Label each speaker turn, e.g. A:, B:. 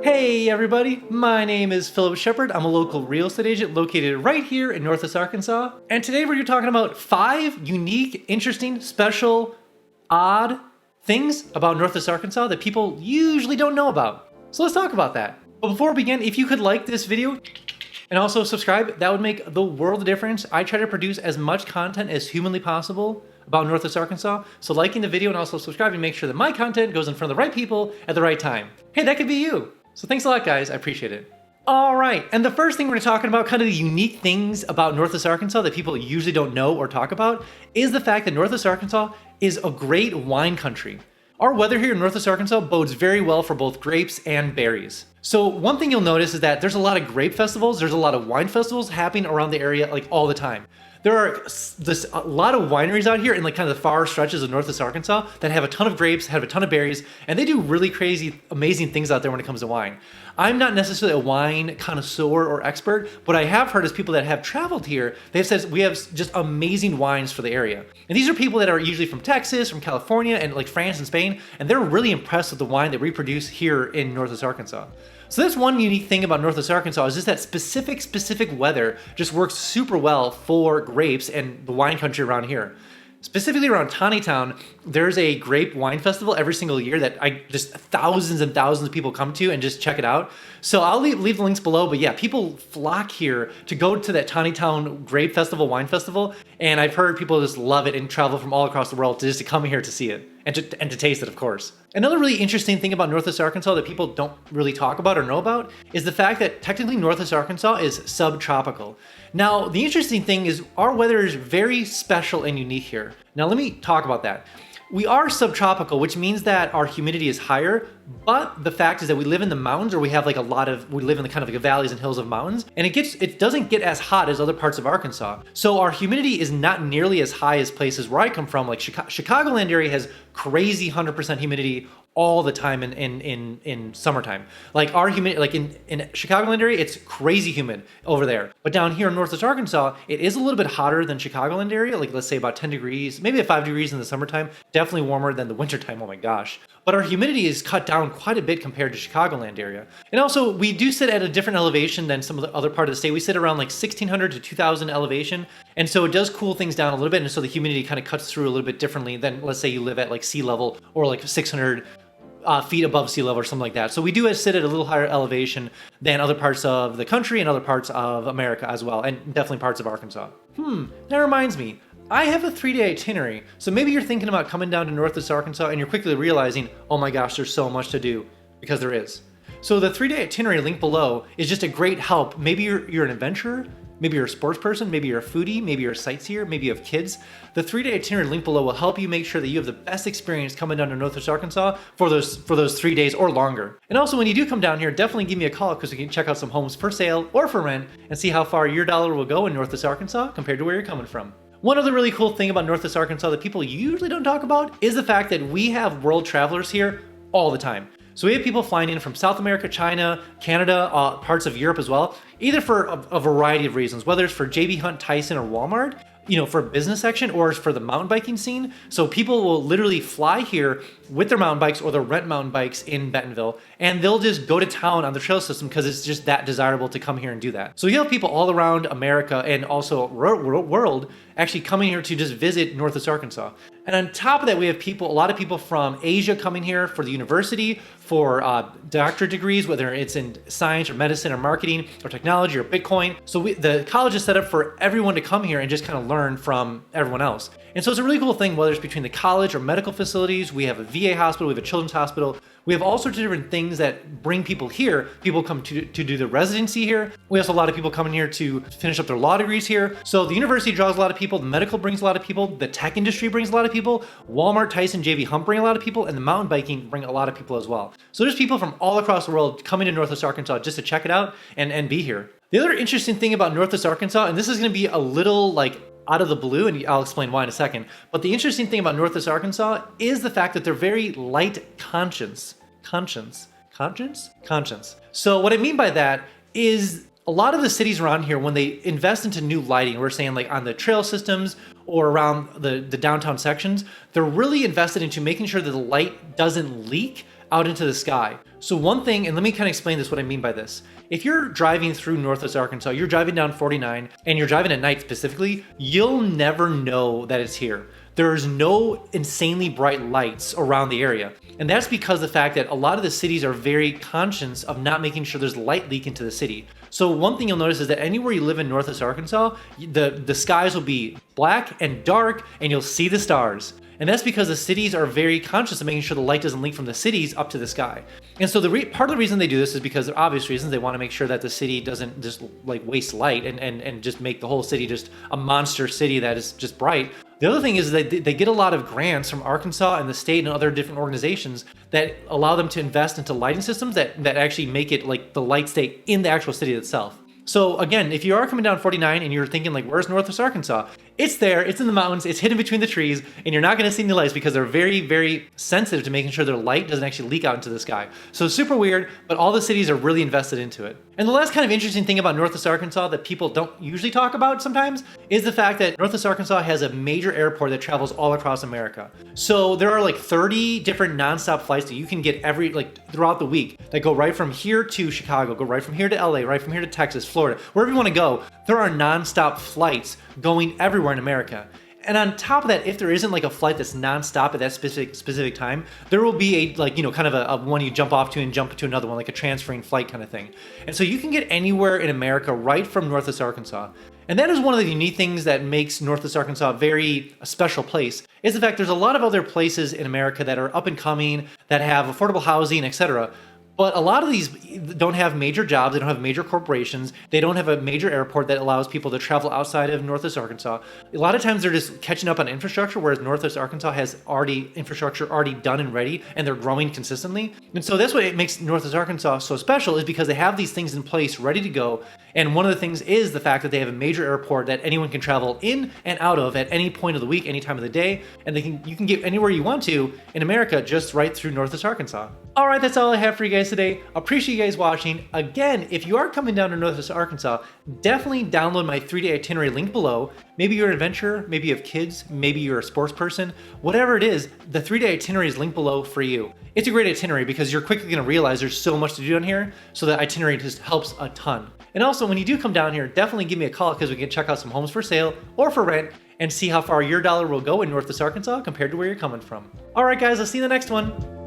A: Hey everybody, my name is Philip Shepard. I'm a local real estate agent located right here in Northwest Arkansas. And today we're talking about 5 unique, interesting, special, odd things about Northwest Arkansas that people usually don't know about. So let's talk about that. But before we begin, if you could like this video and also subscribe, that would make the world of difference. I try to produce as much content as humanly possible about Northwest Arkansas. So liking the video and also subscribing, make sure that my content goes in front of the right people at the right time. Hey, that could be you. So thanks a lot, guys. I appreciate it. All right, and the first thing we're talking about, kind of the unique things about Northwest Arkansas that people usually don't know or talk about, is the fact that Northwest Arkansas is a great wine country. Our weather here in Northwest Arkansas bodes very well for both grapes and berries. So one thing you'll notice is that there's a lot of grape festivals, there's a lot of wine festivals happening around the area like all the time. There are a lot of wineries out here in like kind of the far stretches of Northwest Arkansas that have a ton of grapes, have a ton of berries, and they do really crazy, amazing things out there when it comes to wine. I'm not necessarily a wine connoisseur or expert. What I have heard is people that have traveled here, they've said we have just amazing wines for the area. And these are people that are usually from Texas, from California, and like France and Spain, and they're really impressed with the wine that we produce here in Northwest Arkansas. So that's one unique thing about Northwest Arkansas is just that specific weather just works super well for grapes and the wine country around here. Specifically around Taneytown, there's a grape wine festival every single year that just thousands and thousands of people come to and just check it out. So I'll leave the links below, but yeah, people flock here to go to that Taneytown Grape Festival, Wine Festival, and I've heard people just love it and travel from all across the world to come here to see it and to taste it, of course. Another really interesting thing about Northwest Arkansas that people don't really talk about or know about is the fact that technically Northwest Arkansas is subtropical. Now, the interesting thing is our weather is very special and unique here. Now, let me talk about that. We are subtropical, which means that our humidity is higher, but the fact is that we live in the mountains, or we have like we live in the kind of like the valleys and hills of mountains, and it doesn't get as hot as other parts of Arkansas. So our humidity is not nearly as high as places where I come from, like Chicagoland area has crazy 100% humidity all the time in summertime. Like our humidity, like in Chicagoland area, it's crazy humid over there. But down here in Northwest Arkansas, it is a little bit hotter than Chicagoland area, like let's say about 10 degrees, maybe 5 degrees in the summertime, definitely warmer than the wintertime, oh my gosh. But our humidity is cut down quite a bit compared to Chicagoland area. And also, we do sit at a different elevation than some of the other part of the state. We sit around like 1,600 to 2,000 elevation. And so it does cool things down a little bit. And so the humidity kind of cuts through a little bit differently than, let's say, you live at like sea level or like 600 feet above sea level or something like that. So we do sit at a little higher elevation than other parts of the country and other parts of America as well. And definitely parts of Arkansas. That reminds me. I have a 3-day itinerary, so maybe you're thinking about coming down to Northwest Arkansas and you're quickly realizing, oh my gosh, there's so much to do, because there is. So the 3-day itinerary link below is just a great help. Maybe you're an adventurer, maybe you're a sports person, maybe you're a foodie, maybe you're a sightseer, maybe you have kids. The 3-day itinerary link below will help you make sure that you have the best experience coming down to Northwest Arkansas for those 3 days or longer. And also when you do come down here, definitely give me a call because we can check out some homes for sale or for rent and see how far your dollar will go in Northwest Arkansas compared to where you're coming from. One other really cool thing about Northwest Arkansas that people usually don't talk about is the fact that we have world travelers here all the time. So we have people flying in from South America, China, Canada, parts of Europe as well, either for a variety of reasons, whether it's for JB Hunt, Tyson, or Walmart, for a business section, or for the mountain biking scene. So people will literally fly here with their mountain bikes or they'll rent mountain bikes in Bentonville, and they'll just go to town on the trail system because it's just that desirable to come here and do that. So you have people all around America and also world actually coming here to just visit Northwest Arkansas. And on top of that, we have a lot of people from Asia coming here for the university, for doctorate degrees, whether it's in science or medicine or marketing or technology or Bitcoin. So the college is set up for everyone to come here and just kind of learn from everyone else. And so it's a really cool thing, whether it's between the college or medical facilities. We have a VA hospital, we have a children's hospital. We have all sorts of different things that bring people here. People come to do their residency here. We also have a lot of people coming here to finish up their law degrees here. So the university draws a lot of people, the medical brings a lot of people, the tech industry brings a lot of people, Walmart, Tyson, JV Hunt bring a lot of people, and the mountain biking bring a lot of people as well. So there's people from all across the world coming to Northwest Arkansas just to check it out and be here. The other interesting thing about Northwest Arkansas, and this is going to be a little like out of the blue, and I'll explain why in a second, but the interesting thing about Northwest Arkansas is the fact that they're very light conscience. So what I mean by that is a lot of the cities around here, when they invest into new lighting, we're saying like on the trail systems or around the downtown sections, they're really invested into making sure that the light doesn't leak out into the sky. So one thing, and let me kind of explain this, what I mean by this. If you're driving through Northwest Arkansas, you're driving down 49 and you're driving at night specifically, you'll never know that it's here. There's no insanely bright lights around the area. And that's because of the fact that a lot of the cities are very conscious of not making sure there's light leak into the city. So one thing you'll notice is that anywhere you live in Northwest Arkansas, the skies will be black and dark and you'll see the stars. And that's because the cities are very conscious of making sure the light doesn't leak from the cities up to the sky. And so part of the reason they do this is because of obvious reasons. They want to make sure that the city doesn't just like waste light and just make the whole city just a monster city that is just bright. The other thing is that they get a lot of grants from Arkansas and the state and other different organizations that allow them to invest into lighting systems that actually make it like the light stay in the actual city itself. So again, if you are coming down 49 and you're thinking like, where's Northwest Arkansas? It's there, it's in the mountains, it's hidden between the trees, and you're not gonna see any lights because they're very, very sensitive to making sure their light doesn't actually leak out into the sky. So super weird, but all the cities are really invested into it. And the last kind of interesting thing about Northwest Arkansas that people don't usually talk about sometimes is the fact that Northwest Arkansas has a major airport that travels all across America. So there are like 30 different nonstop flights that you can get throughout the week that go right from here to Chicago, go right from here to LA, right from here to Texas, Florida, wherever you want to go. There are nonstop flights going everywhere in America. And on top of that, if there isn't like a flight that's nonstop at that specific time, there will be kind of a one you jump off to and jump to another one, like a transferring flight kind of thing. And so you can get anywhere in America right from Northwest Arkansas. And that is one of the unique things that makes Northwest Arkansas a special place, is the fact there's a lot of other places in America that are up and coming, that have affordable housing, etc. But a lot of these don't have major jobs, they don't have major corporations, they don't have a major airport that allows people to travel outside of Northwest Arkansas. A lot of times they're just catching up on infrastructure, whereas Northwest Arkansas has infrastructure already done and ready, and they're growing consistently. And so that's what makes Northwest Arkansas so special, is because they have these things in place ready to go. And one of the things is the fact that they have a major airport that anyone can travel in and out of at any point of the week, any time of the day, and you can get anywhere you want to in America just right through Northwest Arkansas. All right, that's all I have for you guys today. Appreciate you guys watching. Again, if you are coming down to Northwest Arkansas, definitely download my 3-day itinerary link below. Maybe you're an adventurer, maybe you have kids, maybe you're a sports person, whatever it is, the 3-day itinerary is linked below for you. It's a great itinerary because you're quickly gonna realize there's so much to do down here, so the itinerary just helps a ton. And also, when you do come down here, definitely give me a call because we can check out some homes for sale or for rent and see how far your dollar will go in Northwest Arkansas compared to where you're coming from. All right, guys, I'll see you in the next one.